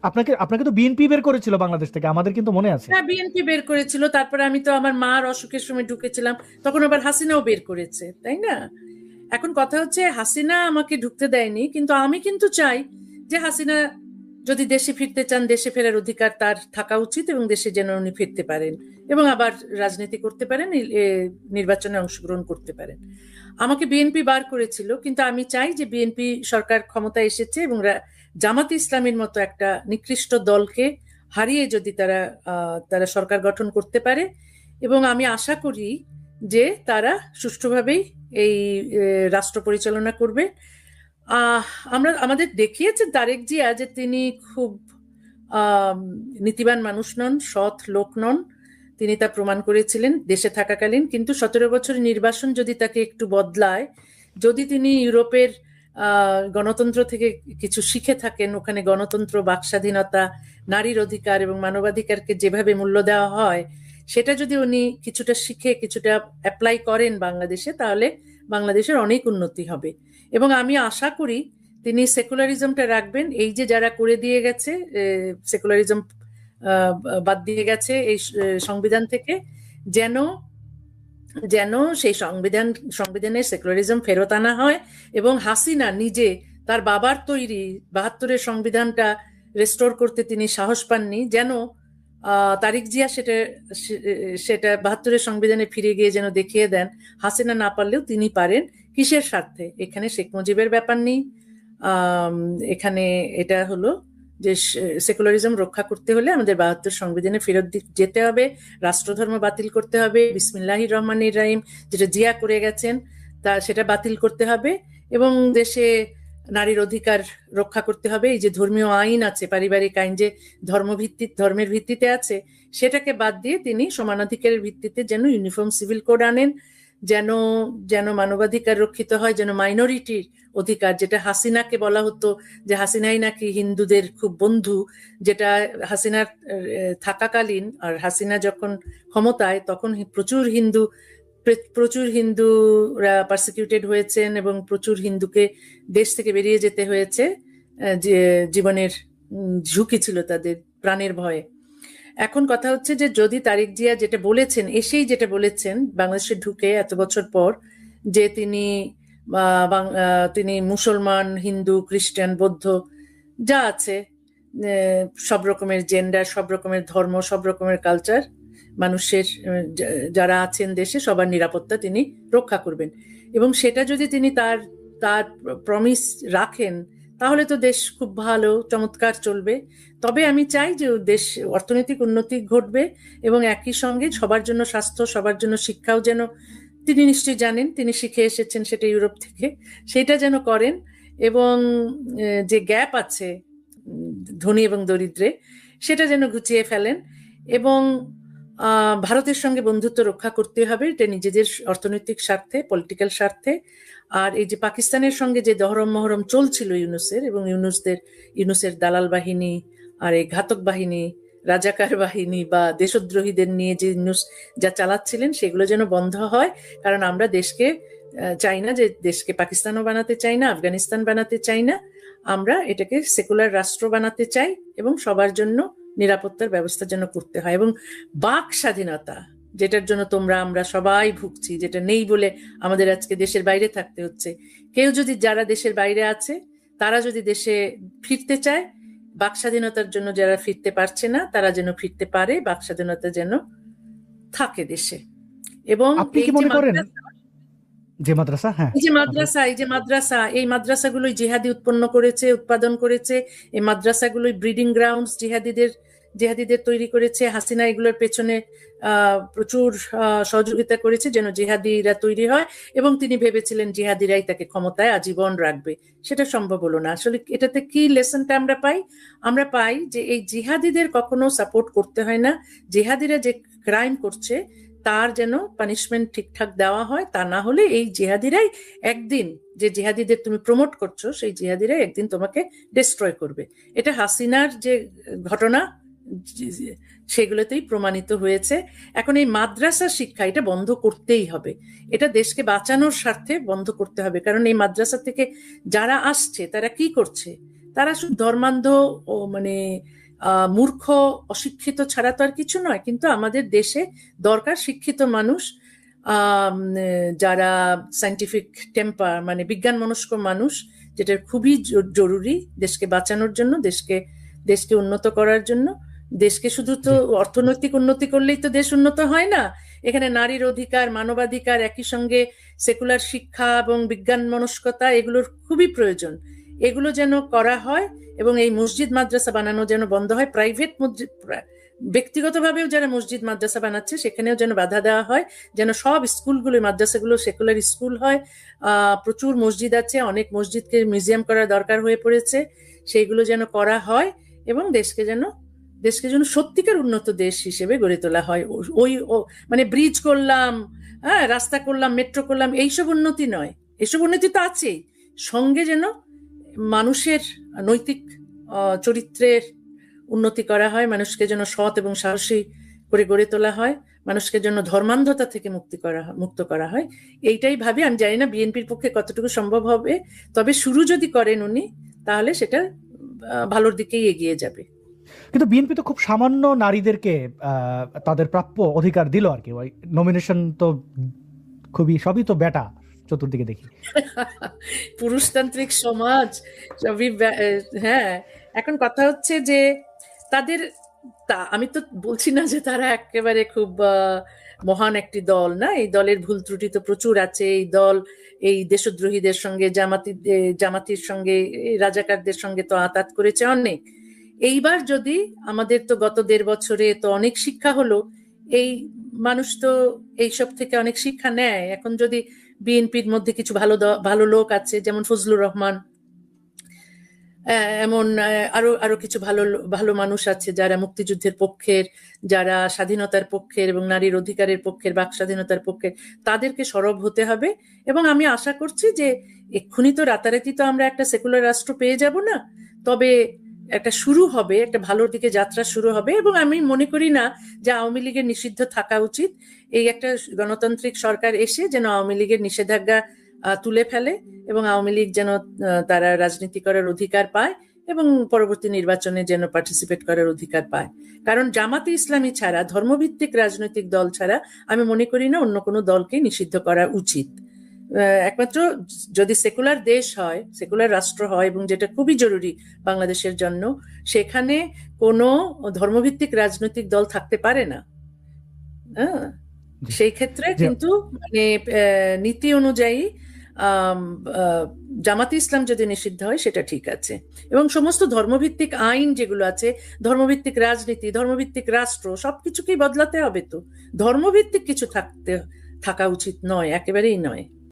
আপনাকে আপনাকে তো বিএনপি বের করেছিল বাংলাদেশ থেকে, আমাদের কিন্তু মনে আছে। হ্যাঁ, বিএনপি বের করেছিল, তারপরে আমি তো আমার মার অসুখের সময় ঢুকেছিলাম, তখন আবার হাসিনাও বের করেছে, তাই না? এখন কথা হচ্ছে হাসিনা আমাকে ঢুকতে দেয়নি, কিন্তু আমি কিন্তু চাই যে হাসিনা যদি দেশে ফিরতে চান, দেশে ফেরার অধিকার তার থাকা উচিত, এবং দেশে যেন উনি ফিরতে পারেন এবং আবার রাজনীতি করতে পারেন, নির্বাচনে অংশগ্রহণ করতে পারেন। আমাকে বিএনপি বার করেছিল, কিন্তু আমি চাই যে বিএনপি সরকার ক্ষমতায় এসেছে এবং জামাত ইসলামের মতো একটা নিকৃষ্ট দলকে হারিয়ে যদি তারা তারা সরকার গঠন করতে পারে, এবং আমি আশা করি যে তারা সুষ্ঠুভাবেই এই রাষ্ট্র পরিচালনা করবে। আহ আমরা আমাদের দেখিয়েছেন তারেক জিয়া যে তিনি খুব আহ নীতিবান মানুষ নন, সৎ লোক নন, তিনি তা প্রমাণ করেছিলেন দেশে থাকাকালীন। কিন্তু 17 বছরের নির্বাসন যদি তাকে একটু বদলায়, যদি তিনি ইউরোপের গণতন্ত্র থেকে কিছু শিখে থাকেন, ওখানে গণতন্ত্র, বাকস্বাধীনতা, নারীর অধিকার এবং মানবাধিকারকে যেভাবে মূল্য দেওয়া হয়, সেটা যদি উনি কিছুটা শিখে কিছুটা অ্যাপ্লাই করেন বাংলাদেশে, তাহলে বাংলাদেশের অনেক উন্নতি হবে। এবং আমি আশা করি তিনি সেকুলারিজমটা রাখবেন। এই যে যারা করে দিয়ে গেছে, সেকুলারিজম বাদ দিয়ে গেছে এই সংবিধান থেকে, যেন যেন সেই সংবিধানের সেকুলারিজম ফেরত আনা হয়, এবং হাসিনা নিজে তার বাবার তৈরি 72-এর সংবিধানটা রেস্টোর করতে তিনি সাহস পাননি, যেন তারিক জিয়া সেটা সেটা 72-এর সংবিধানে ফিরে গিয়ে যেন দেখিয়ে দেন হাসিনা না পারলেও তিনি পারেন। কিসের স্বার্থে? এখানে শেখ মুজিবের ব্যাপার নেই, এখানে এটা হলো যে সেকুলারিজম রক্ষা করতে হলে আমাদের 72 সংবিধানে ফেরত যেতে হবে, রাষ্ট্রধর্ম বাতিল করতে হবে, বিসমিল্লাহির রহমানির রহিম যেটা জিয়া করে গেছেন তা সেটা বাতিল করতে হবে, এবং দেশে নারীর অধিকার রক্ষা করতে হবে। এই যে ধর্মীয় আইন আছে, পারিবারিক আইন যে ধর্মের ভিত্তিতে আছে, সেটাকে বাদ দিয়ে তিনি সমানাধিকারের ভিত্তিতে যেন ইউনিফর্ম সিভিল কোড আনেন, যেন যেন মানবাধিকার রক্ষিত হয়, যেন মাইনরিটির অধিকার, যেটা হাসিনাকে বলা হতো যে হাসিনাই নাকি হিন্দুদের খুব বন্ধু, যেটা হাসিনার থাকাকালীন, আর হাসিনা যখন ক্ষমতায় তখন প্রচুর হিন্দুরা পারসিকিউটেড হয়েছেন এবং প্রচুর হিন্দুকে দেশ থেকে বেরিয়ে যেতে হয়েছে, যে জীবনের ঝুঁকি ছিল তাদের, প্রাণের ভয়ে। এখন কথা হচ্ছে যে যদি তারেক জিয়া যেটা বলেছেন, এসেই যেটা বলেছেন বাংলাদেশে ঢুকে এত বছর পর, যে তিনি মুসলমান, হিন্দু, খ্রিস্টান, বৌদ্ধ যা আছে, সব রকমের জেন্ডার, সব রকমের ধর্ম, সব রকমের কালচার মানুষের যারা আছেন দেশে সবার নিরাপত্তা তিনি রক্ষা করবেন, এবং সেটা যদি তিনি তার তার প্রমিস রাখেন, তাহলে তো দেশ খুব ভালো চমৎকার চলবে। তবে আমি চাই যে দেশ অর্থনৈতিক উন্নতি ঘটবে, এবং একই সঙ্গে সবার জন্য স্বাস্থ্য, সবার জন্য শিক্ষাও যেন, তিনি নিশ্চয়ই জানেন তিনি শিখে এসেছেন সেটা ইউরোপ থেকে, সেটা যেন করেন, এবং যে গ্যাপ আছে ধনী এবং দরিদ্রে, সেটা যেন ঘুচিয়ে ফেলেন। এবং ভারতের সঙ্গে বন্ধুত্ব রক্ষা করতে হবে, এটা নিজেদের অর্থনৈতিক স্বার্থে, পলিটিক্যাল স্বার্থে। আর এই যে পাকিস্তানের সঙ্গে যে দহরম মহরম চলছিল ইউনুসের, এবং ইউনুসের দালাল বাহিনী আর এই ঘাতক বাহিনী, রাজাকার বাহিনী বা দেশদ্রোহীদের নিয়ে যে ইউনুস যা চালাচ্ছিলেন, সেগুলো যেন বন্ধ হয়। কারণ আমরা দেশকে চাই না, যে দেশকে পাকিস্তানও বানাতে চাই না, আফগানিস্তান বানাতে চাই না, আমরা এটাকে সেকুলার রাষ্ট্র বানাতে চাই, এবং সবার জন্য নিরাপত্তার ব্যবস্থা যেন করতে হয়। এবং বাক স্বাধীনতা, যেটার জন্য আমরা সবাই ভুগছি, যেটা নেই বলে আমাদের আজকে দেশের বাইরে থাকতে হচ্ছে, কেউ যদি, যারা দেশের বাইরে আছে তারা যদি দেশে ফিরতে চায়, বাক স্বাধীনতার জন্য যারা ফিরতে পারছে না তারা যেন ফিরতে পারে, বাক স্বাধীনতা যেন থাকে দেশে। এবং আপনি এই কি যে মনে করেন যে মাদ্রাসা, হ্যাঁ এই মাদ্রাসাগুলোই জিহাদি উৎপাদন করেছে, এই মাদ্রাসাগুলোই ব্রিডিং গ্রাউন্ড জিহাদিদের তৈরি করেছে। হাসিনা এগুলোর পেছনে প্রচুর সহযোগিতা করেছে যেন জিহাদিরা তৈরি হয়, এবং তিনি ভেবেছিলেন জিহাদিরাই তাকে ক্ষমতায় আজীবন রাখবে। সেটা সম্ভব হলো না। আসলে এটাতে কি লেসনটা আমরা পাই যে এই জিহাদিদের কখনো সাপোর্ট করতে হয় না, জিহাদিরা যে ক্রাইম করছে তার যেন পানিশমেন্ট ঠিকঠাক দেওয়া হয়, তা না হলে এই জিহাদিরাই একদিন, যে জিহাদিদের তুমি প্রমোট করছো সেই জিহাদিরাই একদিন তোমাকে ডিস্ট্রয় করবে। এটা হাসিনার যে ঘটনা সেগুলোতেই প্রমাণিত হয়েছে। এখন এই মাদ্রাসা শিক্ষা এটা বন্ধ করতেই হবে, এটা দেশকে বাঁচানোর স্বার্থে বন্ধ করতে হবে। কারণ এই মাদ্রাসা থেকে যারা আসছে তারা কি করছে, তারা শুধু ধর্মান্ধ ও মানে মূর্খ অশিক্ষিত ছাড়া তো আর কিছু নয়, কিন্তু আমাদের দেশে দরকার শিক্ষিত মানুষ, যারা সায়েন্টিফিক টেম্পার মানে বিজ্ঞান মনস্ক মানুষ, যেটা খুবই জরুরি দেশকে বাঁচানোর জন্য, দেশকে উন্নত করার জন্য। দেশকে শুধু তো অর্থনৈতিক উন্নতি করলেই তো দেশ উন্নত হয় না, এখানে নারীর অধিকার, মানবাধিকার, একই সঙ্গে সেকুলার শিক্ষা এবং বিজ্ঞান মনস্কতা, এগুলোর খুবই প্রয়োজন। এগুলো যেন করা হয় এবং এই মসজিদ মাদ্রাসা বানানো যেন বন্ধ হয়। প্রাইভেট ব্যক্তিগতভাবেও যারা মসজিদ মাদ্রাসা বানাচ্ছে সেখানেও যেন বাধা দেওয়া হয়, যেন সব স্কুলগুলো, মাদ্রাসাগুলো সেকুলার স্কুল হয়। প্রচুর মসজিদ আছে, অনেক মসজিদকে মিউজিয়াম করার দরকার হয়ে পড়েছে, সেইগুলো যেন করা হয় এবং দেশকে যেন সত্যিকার উন্নত দেশ হিসেবে গড়ে তোলা হয়। মানে ব্রিজ করলাম, হ্যাঁ, রাস্তা করলাম, মেট্রো করলাম, এইসব উন্নতি নয়। এসব উন্নতি তো আছেই, সঙ্গে যেন মানুষের নৈতিক চরিত্রের উন্নতি করা হয়, মানুষকে যেন সৎ এবং সাহসী করে গড়ে তোলা হয়, মানুষকে যেন ধর্মান্ধতা থেকে মুক্ত করা হয়। এইটাই ভাবি। আমি জানি না বিএনপির পক্ষে কতটুকু সম্ভব হবে, তবে শুরু যদি করেন উনি, তাহলে সেটা ভালোর দিকেই এগিয়ে যাবে। কিন্তু বিএনপি তো খুব সামান্য নারীদেরকে তাদের প্রাপ্য অধিকার দিল আর কি। ওই নমিনেশন তো সবই তো বেটা, চতুর্দিকে দেখি। পুরুষতান্ত্রিক সমাজ সবই হ্যাঁ। এখন কথা হচ্ছে যে তাদের, আমি তো বলছি না যে তারা একেবারে খুব মহান একটি দল না, এই দলের ভুল ত্রুটি তো প্রচুর আছে। এই দল এই দেশদ্রোহীদের সঙ্গে, জামাতির সঙ্গে, রাজাকারদের সঙ্গে তো আঁতাত করেছে অনেক। এইবার যদি আমাদের তো গত 1.5 বছরে তো অনেক শিক্ষা হলো, এই মানুষ তো এইসব থেকে অনেক শিক্ষা নেয়। এখন যদি বিএনপির মধ্যে কিছু ভালো লোক আছে, যেমন ফজলুর রহমান, এমন আরো কিছু ভালো মানুষ আছে যারা মুক্তিযুদ্ধের পক্ষের, যারা স্বাধীনতার পক্ষের এবং নারীর অধিকারের পক্ষের, বাক স্বাধীনতার পক্ষের, তাদেরকে সরব হতে হবে। এবং আমি আশা করছি যে এক্ষুনি তো রাতারাতি তো আমরা একটা সেকুলার রাষ্ট্র পেয়ে যাব না, তবে একটা শুরু হবে, একটা ভালোর দিকে যাত্রা শুরু হবে। এবং আমি মনে করি না যে আওয়ামী লীগের নিষিদ্ধ থাকা উচিত। এই একটা গণতান্ত্রিক সরকার এসে যেন আওয়ামী লীগের নিষেধাজ্ঞা তুলে ফেলে এবং আওয়ামী লীগ যেন তারা রাজনীতি করার অধিকার পায় এবং পরবর্তী নির্বাচনে যেন পার্টিসিপেট করার অধিকার পায়। কারণ জামাতে ইসলামী ছাড়া, ধর্মভিত্তিক রাজনৈতিক দল ছাড়া আমি মনে করি না অন্য কোনো দলকে নিষিদ্ধ করা উচিত। একমাত্র যদি সেকুলার দেশ হয়, সেকুলার রাষ্ট্র হয়, এবং যেটা খুবই জরুরি বাংলাদেশের জন্য, সেখানে কোনো ধর্মভিত্তিক রাজনৈতিক দল থাকতে পারে না। সেই ক্ষেত্রে কিন্তু মানে নীতি অনুযায়ী জামাতে ইসলাম যদি নিষিদ্ধ হয় সেটা ঠিক আছে। এবং সমস্ত ধর্মভিত্তিক আইন যেগুলো আছে, ধর্মভিত্তিক রাজনীতি, ধর্মভিত্তিক রাষ্ট্র, সবকিছুকেই বদলাতে হবে। তো ধর্মভিত্তিক কিছু থাকা উচিত নয়, একেবারেই নয়।